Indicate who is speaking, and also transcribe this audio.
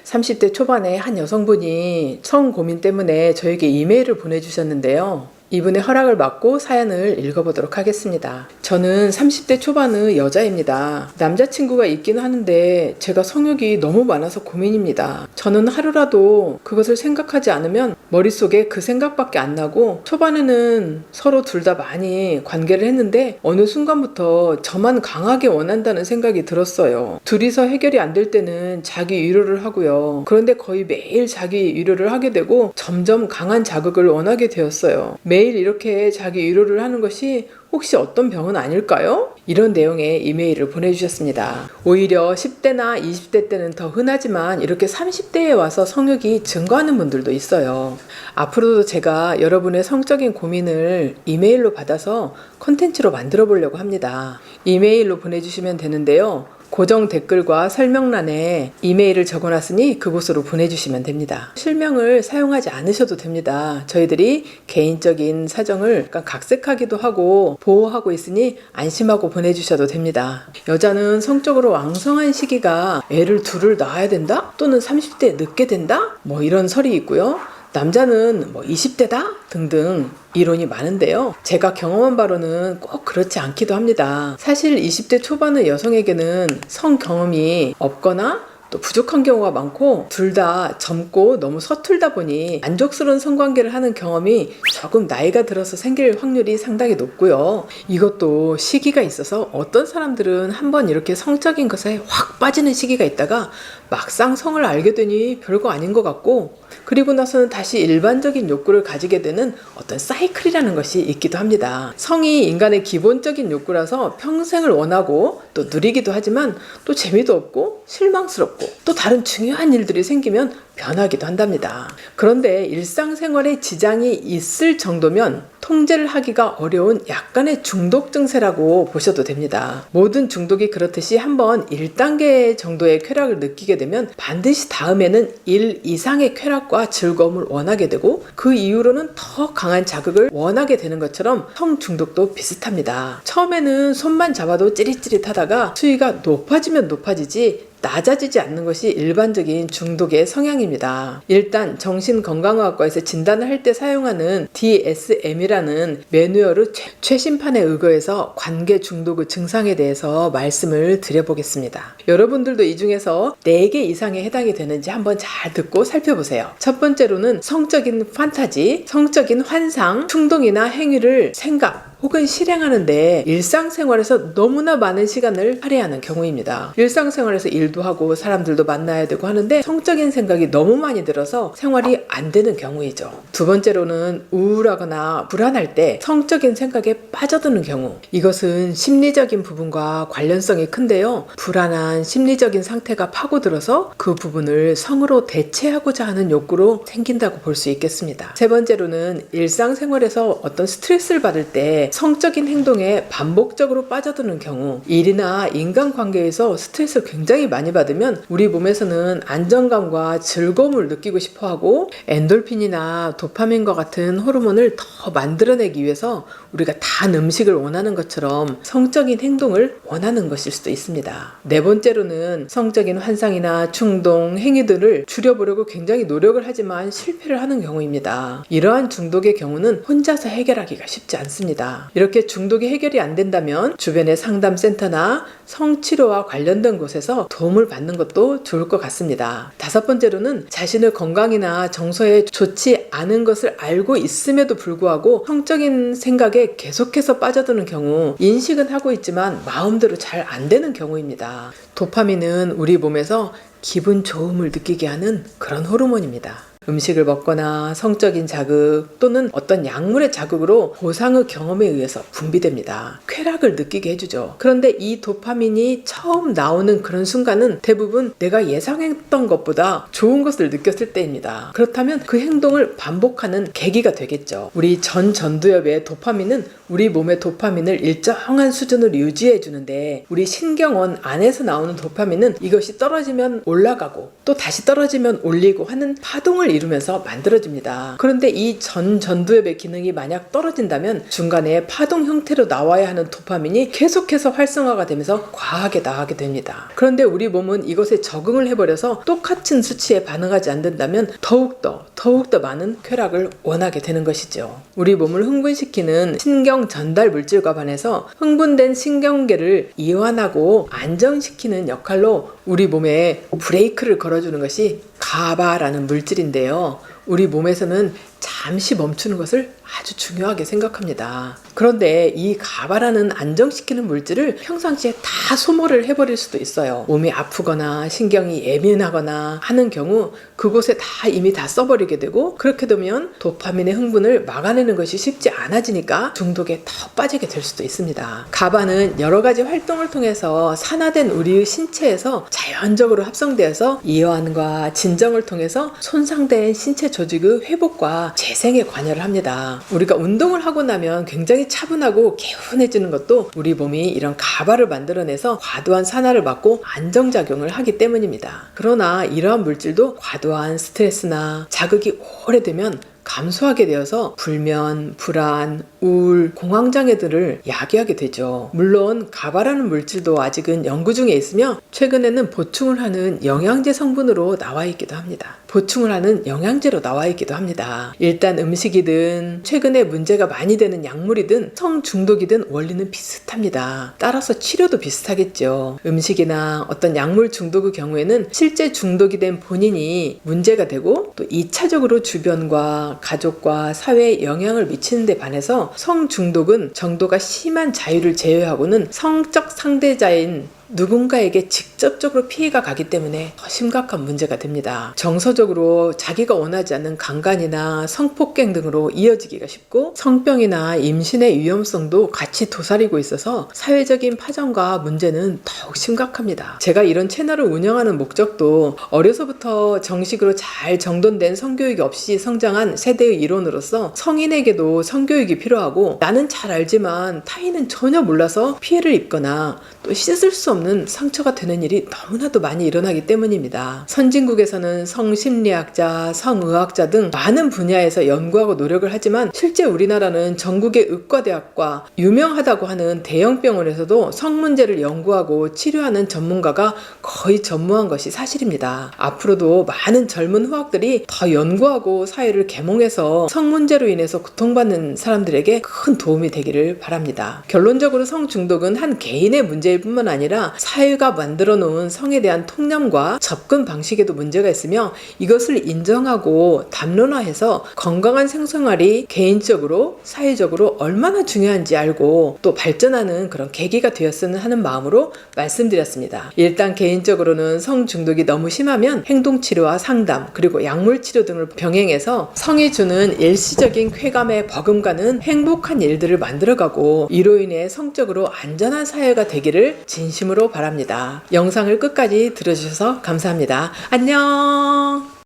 Speaker 1: 30대 초반에 한 여성분이 성 고민 때문에 저에게 이메일을 보내주셨는데요. 이분의 허락을 받고 사연을 읽어보도록 하겠습니다. 저는 30대 초반의 여자입니다. 남자친구가 있긴 하는데 제가 성욕이 너무 많아서 고민입니다. 저는 하루라도 그것을 생각하지 않으면 머릿속에 그 생각밖에 안 나고, 초반에는 서로 둘 다 많이 관계를 했는데 어느 순간부터 저만 강하게 원한다는 생각이 들었어요. 둘이서 해결이 안 될 때는 자기 위로를 하고요. 그런데 거의 매일 자기 위로를 하게 되고 점점 강한 자극을 원하게 되었어요. 매일 이렇게 자기 위로를 하는 것이 혹시 어떤 병은 아닐까요? 이런 내용의 이메일을 보내주셨습니다. 오히려 10대나 20대 때는 더 흔하지만 이렇게 30대에 와서 성욕이 증가하는 분들도 있어요. 앞으로도 제가 여러분의 성적인 고민을 이메일로 받아서 컨텐츠로 만들어 보려고 합니다. 이메일로 보내주시면 되는데요. 고정 댓글과 설명란에 이메일을 적어놨으니 그곳으로 보내주시면 됩니다. 실명을 사용하지 않으셔도 됩니다. 저희들이 개인적인 사정을 각색하기도 하고 보호하고 있으니 안심하고 보내주셔도 됩니다. 여자는 성적으로 왕성한 시기가 애를 둘을 낳아야 된다? 또는 30대에 늦게 된다? 이런 설이 있고요. 남자는 20대다? 등등 이론이 많은데요. 제가 경험한 바로는 꼭 그렇지 않기도 합니다. 사실 20대 초반의 여성에게는 성 경험이 없거나 또 부족한 경우가 많고, 둘 다 젊고 너무 서툴다 보니 만족스러운 성관계를 하는 경험이 조금 나이가 들어서 생길 확률이 상당히 높고요. 이것도 시기가 있어서 어떤 사람들은 한번 이렇게 성적인 것에 확 빠지는 시기가 있다가 막상 성을 알게 되니 별거 아닌 것 같고, 그리고 나서는 다시 일반적인 욕구를 가지게 되는 어떤 사이클이라는 것이 있기도 합니다. 성이 인간의 기본적인 욕구라서 평생을 원하고 또 누리기도 하지만 또 재미도 없고 실망스럽고 또 다른 중요한 일들이 생기면 변하기도 한답니다. 그런데 일상생활에 지장이 있을 정도면 통제를 하기가 어려운 약간의 중독 증세라고 보셔도 됩니다. 모든 중독이 그렇듯이 한번 1단계 정도의 쾌락을 느끼게 되면 반드시 다음에는 1 이상의 쾌락과 즐거움을 원하게 되고, 그 이후로는 더 강한 자극을 원하게 되는 것처럼 성중독도 비슷합니다. 처음에는 손만 잡아도 찌릿찌릿하다가 수위가 높아지면 높아지지 낮아지지 않는 것이 일반적인 중독의 성향입니다. 일단 정신건강의학과에서 진단을 할 때 사용하는 DSM이라는 매뉴얼의 최신판에 의거해서 관계 중독의 증상에 대해서 말씀을 드려보겠습니다. 여러분들도 이 중에서 4개 이상에 해당이 되는지 한번 잘 듣고 살펴보세요. 첫 번째로는 성적인 판타지, 성적인 환상, 충동이나 행위를 생각 혹은 실행하는데 일상생활에서 너무나 많은 시간을 할애하는 경우입니다. 일상생활에서 일도 하고 사람들도 만나야 되고 하는데 성적인 생각이 너무 많이 들어서 생활이 안 되는 경우이죠. 두 번째로는 우울하거나 불안할 때 성적인 생각에 빠져드는 경우, 이것은 심리적인 부분과 관련성이 큰데요. 불안한 심리적인 상태가 파고들어서 그 부분을 성으로 대체하고자 하는 욕구로 생긴다고 볼 수 있겠습니다. 세 번째로는 일상생활에서 어떤 스트레스를 받을 때 성적인 행동에 반복적으로 빠져드는 경우, 일이나 인간관계에서 스트레스를 굉장히 많이 받으면 우리 몸에서는 안정감과 즐거움을 느끼고 싶어하고 엔돌핀이나 도파민과 같은 호르몬을 더 만들어내기 위해서 우리가 단 음식을 원하는 것처럼 성적인 행동을 원하는 것일 수도 있습니다. 네 번째로는 성적인 환상이나 충동, 행위들을 줄여보려고 굉장히 노력을 하지만 실패를 하는 경우입니다. 이러한 중독의 경우는 혼자서 해결하기가 쉽지 않습니다. 이렇게 중독이 해결이 안 된다면 주변의 상담센터나 성치료와 관련된 곳에서 도움을 받는 것도 좋을 것 같습니다. 다섯 번째로는 자신의 건강이나 정서에 좋지 않은 것을 알고 있음에도 불구하고 성적인 생각에 계속해서 빠져드는 경우, 인식은 하고 있지만 마음대로 잘 안 되는 경우입니다. 도파민은 우리 몸에서 기분 좋음을 느끼게 하는 그런 호르몬입니다. 음식을 먹거나 성적인 자극 또는 어떤 약물의 자극으로 보상의 경험에 의해서 분비됩니다. 쾌락을 느끼게 해주죠. 그런데 이 도파민이 처음 나오는 그런 순간은 대부분 내가 예상했던 것보다 좋은 것을 느꼈을 때입니다. 그렇다면 그 행동을 반복하는 계기가 되겠죠. 우리 전두엽의 도파민은 우리 몸의 도파민을 일정한 수준으로 유지해 주는데, 우리 신경원 안에서 나오는 도파민은 이것이 떨어지면 올라가고 또 다시 떨어지면 올리고 하는 파동을 이루면서 만들어집니다. 그런데 이 전두엽의 기능이 만약 떨어진다면 중간에 파동 형태로 나와야 하는 도파민이 계속해서 활성화가 되면서 과하게 나가게 됩니다. 그런데 우리 몸은 이것에 적응을 해버려서 똑같은 수치에 반응하지 않는다면 더욱더 많은 쾌락을 원하게 되는 것이죠. 우리 몸을 흥분시키는 신경 전달 물질과 반해서 흥분된 신경계를 이완하고 안정시키는 역할로 우리 몸에 브레이크를 걸어주는 것이 가바라는 물질인데요. 우리 몸에서는 잠시 멈추는 것을 아주 중요하게 생각합니다. 그런데 이 가바라는 안정시키는 물질을 평상시에 다 소모를 해버릴 수도 있어요. 몸이 아프거나 신경이 예민하거나 하는 경우 그곳에 이미 다 써버리게 되고, 그렇게 되면 도파민의 흥분을 막아내는 것이 쉽지 않아지니까 중독에 더 빠지게 될 수도 있습니다. 가바는 여러 가지 활동을 통해서 산화된 우리의 신체에서 자연적으로 합성되어서 이완과 진정을 통해서 손상된 신체 조직의 회복과 재생에 관여를 합니다. 우리가 운동을 하고 나면 굉장히 차분하고 개운해지는 것도 우리 몸이 이런 가바를 만들어내서 과도한 산화를 막고 안정작용을 하기 때문입니다. 그러나 이러한 물질도 과도한 스트레스나 자극이 오래되면 감소하게 되어서 불면, 불안, 우울, 공황장애들을 야기하게 되죠. 물론 가바라는 물질도 아직은 연구 중에 있으며 최근에는 보충을 하는 영양제 성분으로 나와 있기도 합니다. 일단 음식이든 최근에 문제가 많이 되는 약물이든 성중독이든 원리는 비슷합니다. 따라서 치료도 비슷하겠죠. 음식이나 어떤 약물 중독의 경우에는 실제 중독이 된 본인이 문제가 되고 또 2차적으로 주변과 가족과 사회에 영향을 미치는 데 반해서 성중독은 정도가 심한 자유를 제외하고는 성적 상대자인 누군가에게 직접적으로 피해가 가기 때문에 더 심각한 문제가 됩니다. 정서적으로 자기가 원하지 않는 강간이나 성폭행 등으로 이어지기가 쉽고 성병이나 임신의 위험성도 같이 도사리고 있어서 사회적인 파장과 문제는 더욱 심각합니다. 제가 이런 채널을 운영하는 목적도 어려서부터 정식으로 잘 정돈된 성교육이 없이 성장한 세대의 일원으로서 성인에게도 성교육이 필요하고, 나는 잘 알지만 타인은 전혀 몰라서 피해를 입거나 또 씻을 수 없는 상처가 되는 일이 너무나도 많이 일어나기 때문입니다. 선진국에서는 성심리학자, 성의학자 등 많은 분야에서 연구하고 노력을 하지만 실제 우리나라는 전국의 의과대학과 유명하다고 하는 대형 병원에서도 성 문제를 연구하고 치료하는 전문가가 거의 전무한 것이 사실입니다. 앞으로도 많은 젊은 후학들이 더 연구하고 사회를 계몽해서 성 문제로 인해서 고통받는 사람들에게 큰 도움이 되기를 바랍니다. 결론적으로 성중독은 한 개인의 문제일 뿐만 아니라 사회가 만들어 놓은 성에 대한 통념과 접근 방식에도 문제가 있으며, 이것을 인정하고 담론화해서 건강한 생생활이 개인적으로 사회적으로 얼마나 중요한지 알고 또 발전하는 그런 계기가 되었으면 하는 마음으로 말씀드렸습니다. 일단 개인적으로는 성중독이 너무 심하면 행동치료와 상담 그리고 약물치료 등을 병행해서 성이 주는 일시적인 쾌감에 버금가는 행복한 일들을 만들어가고 이로 인해 성적으로 안전한 사회가 되기를 진심으로 바랍니다. 영상을 끝까지 들어주셔서 감사합니다. 안녕.